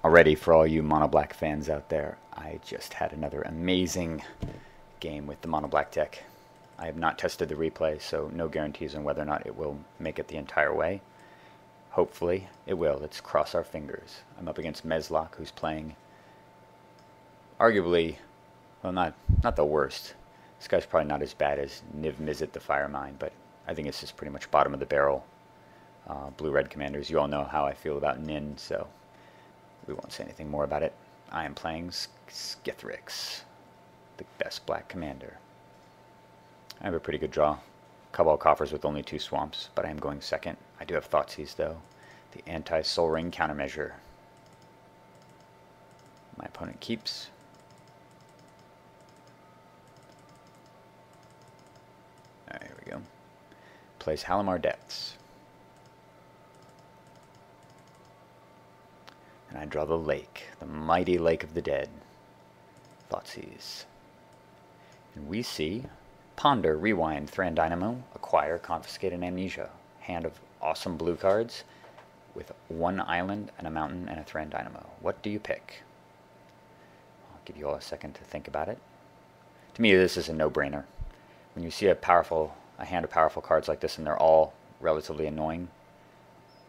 already for all you Mono Black fans out there. I just had another amazing game with the Mono Black deck. I have not tested the replay, so no guarantees on whether or not it will make it the entire way. Hopefully it will. Let's cross our fingers. I'm up against Mezlock, who's playing arguably, well, not the worst. This guy's probably not as bad as Niv Mizzet the Fire Mine, but I think it's just pretty much bottom of the barrel. Blue-red commanders. You all know how I feel about Nin, so we won't say anything more about it. I am playing Skithrix, the best black commander. I have a pretty good draw. Cabal Coffers with only 2 swamps, but I am going second. I do have Thoughtseize, though. The anti-Soul Ring countermeasure. My opponent keeps. Alright, here we go. Plays Halimar Depths. And I draw the lake, the mighty Lake of the Dead. Thoughtseize. And we see Ponder, Rewind, Thran Dynamo, Acquire, Confiscate, and Amnesia. Hand of awesome blue cards with 1 island and a mountain and a Thran Dynamo. What do you pick? I'll give you all a second to think about it. To me, this is a no-brainer. When you see a hand of powerful cards like this and they're all relatively annoying,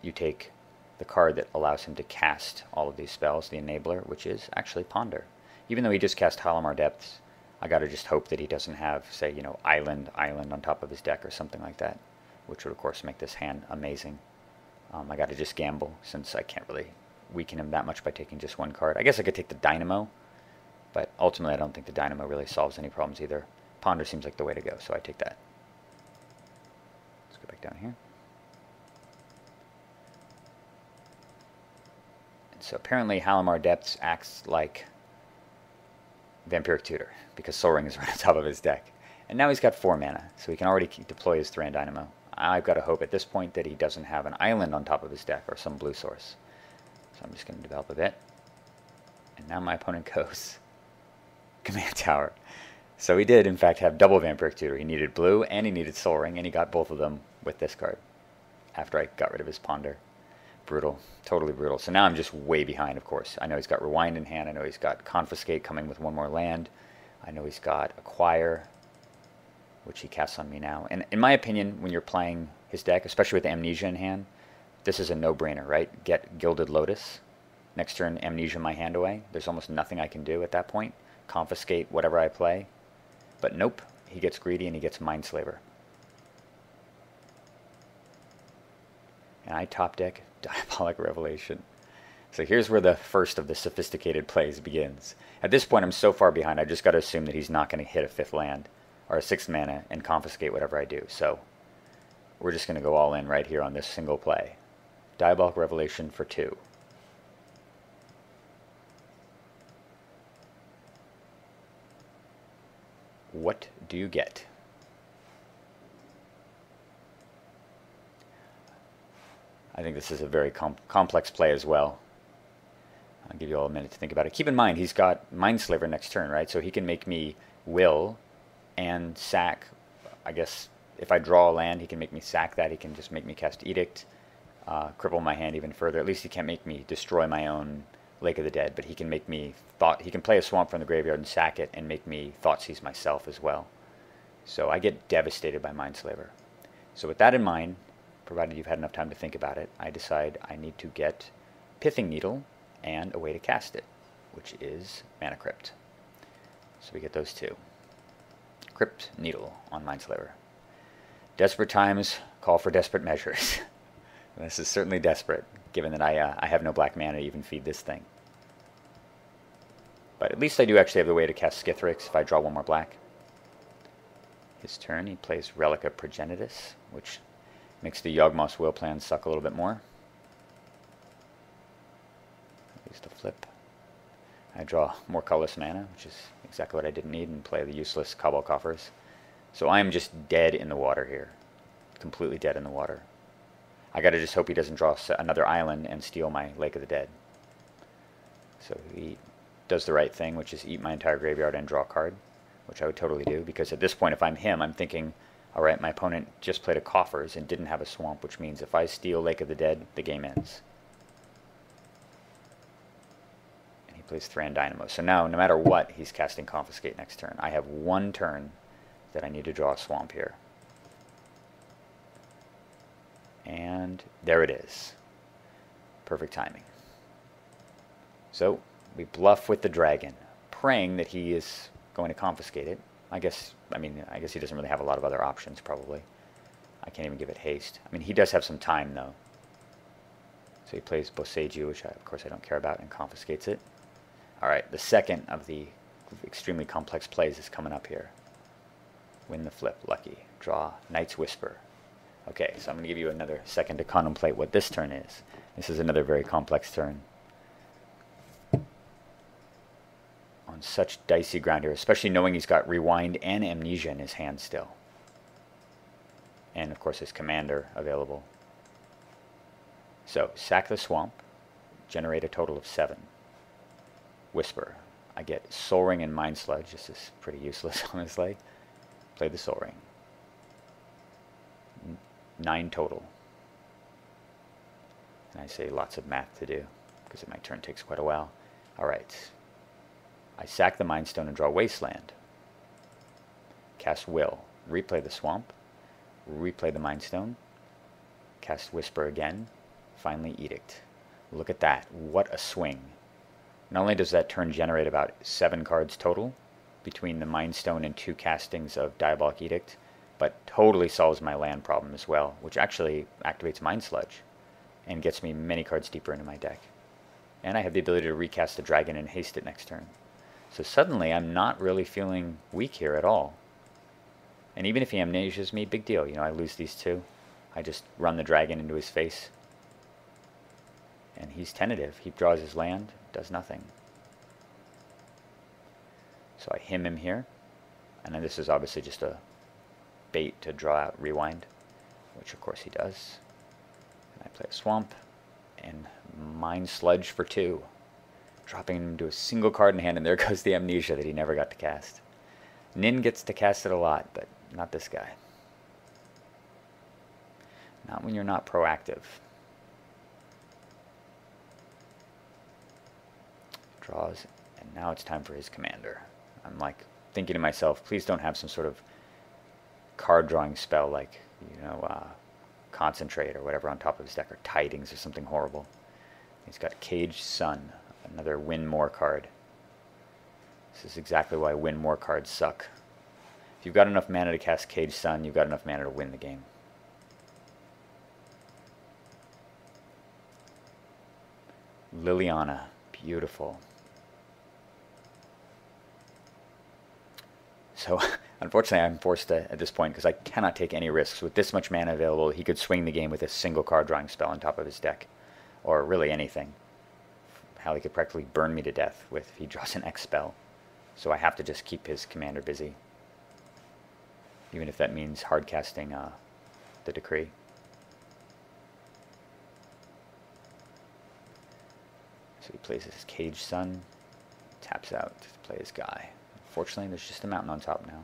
you take the card that allows him to cast all of these spells, the enabler, which is actually Ponder. Even though he just cast Halimar Depths, I gotta just hope that he doesn't have, say, island on top of his deck or something like that, which would of course make this hand amazing. I gotta just gamble, since I can't really weaken him that much by taking just 1 card. I guess I could take the Dynamo, but ultimately I don't think the Dynamo really solves any problems either. Ponder seems like the way to go, so I take that. Let's go back down here. And so apparently Halimar Depths acts like Vampiric Tutor, because Soul Ring is right on top of his deck. And now he's got 4 mana, so he can already deploy his Thran Dynamo. I've got to hope at this point that he doesn't have an island on top of his deck or some blue source. So I'm just going to develop a bit. And now my opponent goes Command Tower. So he did, in fact, have double Vampiric Tutor. He needed blue and he needed Soul Ring, and he got both of them with this card after I got rid of his Ponder. Brutal. Totally brutal. So now I'm just way behind, of course. I know he's got Rewind in hand. I know he's got Confiscate coming with 1 more land. I know he's got Acquire, which he casts on me now. And in my opinion, when you're playing his deck, especially with Amnesia in hand, this is a no-brainer, right? Get Gilded Lotus. Next turn, Amnesia my hand away. There's almost nothing I can do at that point. Confiscate whatever I play. But nope, he gets greedy and he gets Mindslaver. And I top deck Diabolic Revelation. So here's where the first of the sophisticated plays begins. At this point, I'm so far behind, I just got to assume that he's not going to hit a 5th land or a 6th mana and confiscate whatever I do. So we're just going to go all in right here on this single play. Diabolic Revelation for 2. What do you get? I think this is a very complex play as well. I'll give you all a minute to think about it. Keep in mind, he's got Mindslaver next turn, right? So he can make me will and sack. I guess if I draw a land, he can make me sack that. He can just make me cast Edict, cripple my hand even further. At least he can't make me destroy my own Lake of the Dead, but he can make me he can play a swamp from the graveyard and sack it and make me Thoughtseize myself as well. So I get devastated by Mindslaver. So with that in mind, provided you've had enough time to think about it, I decide I need to get Pithing Needle and a way to cast it, which is Mana Crypt. So we get those 2. Crypt, Needle on Mindslaver. Desperate times call for desperate measures. This is certainly desperate, given that I have no black mana to even feed this thing. But at least I do actually have the way to cast Skithrix if I draw 1 more black. His turn, he plays Relica Progenitus, which makes the Yawgmoth's Will plan suck a little bit more. At least a flip. I draw more colorless mana, which is exactly what I didn't need, and play the useless Cabal Coffers. So I am just dead in the water here. Completely dead in the water. I gotta just hope he doesn't draw another island and steal my Lake of the Dead. So he does the right thing, which is eat my entire graveyard and draw a card, which I would totally do, because at this point, if I'm him, I'm thinking, alright, my opponent just played a Coffers and didn't have a swamp, which means if I steal Lake of the Dead, the game ends. plays Thran Dynamo. So now, no matter what, he's casting Confiscate next turn. I have one turn that I need to draw a swamp here. And there it is. Perfect timing. So we bluff with the dragon, praying that he is going to confiscate it. I guess he doesn't really have a lot of other options, probably. I can't even give it haste. I mean, he does have some time, though. So he plays Boseiju, which of course I don't care about, and confiscates it. Alright, the second of the extremely complex plays is coming up here. Win the flip, lucky. Draw Knight's Whisper. Okay, so I'm going to give you another second to contemplate what this turn is. This is another very complex turn. On such dicey ground here, especially knowing he's got Rewind and Amnesia in his hand still. And of course his commander available. So, sack the swamp, generate a total of 7. Whisper. I get Soul Ring and Mind Sludge. This is pretty useless, honestly. Play the Soul Ring. 9 total. And I say lots of math to do, because my turn takes quite a while. Alright. I sack the Mind Stone and draw Wasteland. Cast Will. Replay the swamp. Replay the Mind Stone. Cast Whisper again. Finally, Edict. Look at that. What a swing. Not only does that turn generate about 7 cards total, between the Mind Stone and 2 castings of Diabolic Edict, but totally solves my land problem as well, which actually activates Mind Sludge and gets me many cards deeper into my deck. And I have the ability to recast the dragon and haste it next turn. So suddenly I'm not really feeling weak here at all. And even if he amnesias me, big deal. You know, I lose these 2. I just run the dragon into his face. And he's tentative. He draws his land, does nothing. So I him here. And then this is obviously just a bait to draw out Rewind, which of course he does. And I play a swamp and Mind Sludge for 2. Dropping him into a single card in hand, and there goes the Amnesia that he never got to cast. Nin gets to cast it a lot, but not this guy. Not when you're not proactive. Draws, and now it's time for his commander. I'm like thinking to myself, please don't have some sort of card drawing spell like, you know, Concentrate or whatever on top of his deck, or Tidings or something horrible. He's got Caged Sun, another win more card. This is exactly why win more cards suck. If you've got enough mana to cast Caged Sun, you've got enough mana to win the game. Liliana, beautiful. So, unfortunately, I'm forced to, at this point, because I cannot take any risks. With this much mana available, he could swing the game with a single card drawing spell on top of his deck. Or really anything. Hell, he could practically burn me to death if he draws an X spell. So I have to just keep his commander busy. Even if that means hard casting the Decree. So he plays his Caged Sun, taps out to play his guy. Unfortunately, there's just a mountain on top now.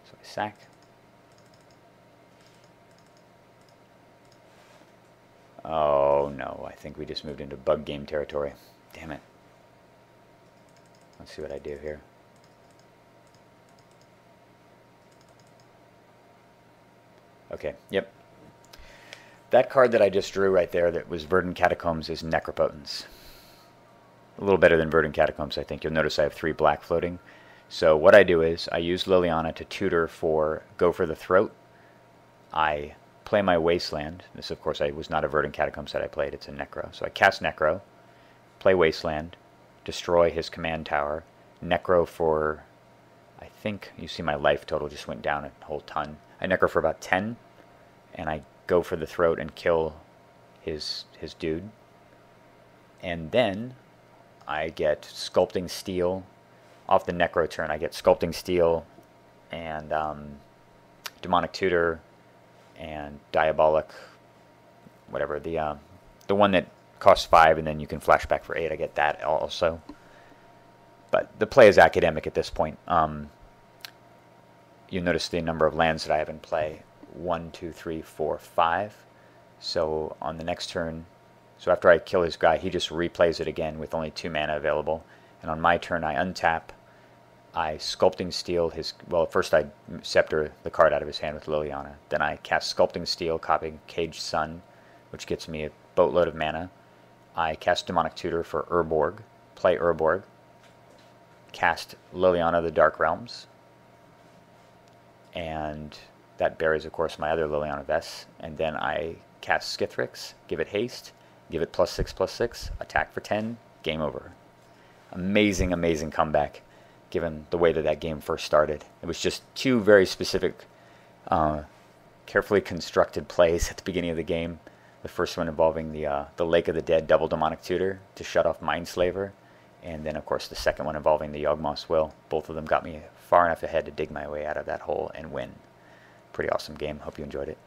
So I sack. Oh no, I think we just moved into bug game territory. Damn it. Let's see what I do here. Okay, yep. That card that I just drew right there that was Verdant Catacombs is Necropotence. A little better than Verdant Catacombs, I think. You'll notice I have 3 black floating. So what I do is I use Liliana to tutor for Go for the Throat. I play my Wasteland. This, of course, was not a Verdant Catacombs that I played. It's a Necro. So I cast Necro, play Wasteland, destroy his command tower, Necro for, I think, you see my life total just went down a whole ton. I Necro for about 10, and I Go for the Throat and kill his dude. And then I get Sculpting Steel. Off the Necro turn, I get Sculpting Steel and Demonic Tutor and Diabolic, whatever. The one that costs 5 and then you can flash back for 8. I get that also. But the play is academic at this point. You notice the number of lands that I have in play. 1, 2, 3, 4, 5. So on the next turn, So after I kill his guy, he just replays it again with only 2 mana available. And on my turn, I untap. I Sculpting Steel his... Well, first I Scepter the card out of his hand with Liliana. Then I cast Sculpting Steel, copying Caged Sun, which gets me a boatload of mana. I cast Demonic Tutor for Urborg, play Urborg, cast Liliana the Dark Realms, and that buries, of course, my other Liliana Vess. And then I cast Skithrix, give it haste, give it +6/+6, attack for 10, game over. Amazing, amazing comeback, given the way that that game first started. It was just 2 very specific, carefully constructed plays at the beginning of the game. The first one involving the Lake of the Dead double Demonic Tutor to shut off Mindslaver, and then, of course, the second one involving the Yawgmoth's Will. Both of them got me far enough ahead to dig my way out of that hole and win. Pretty awesome game. Hope you enjoyed it.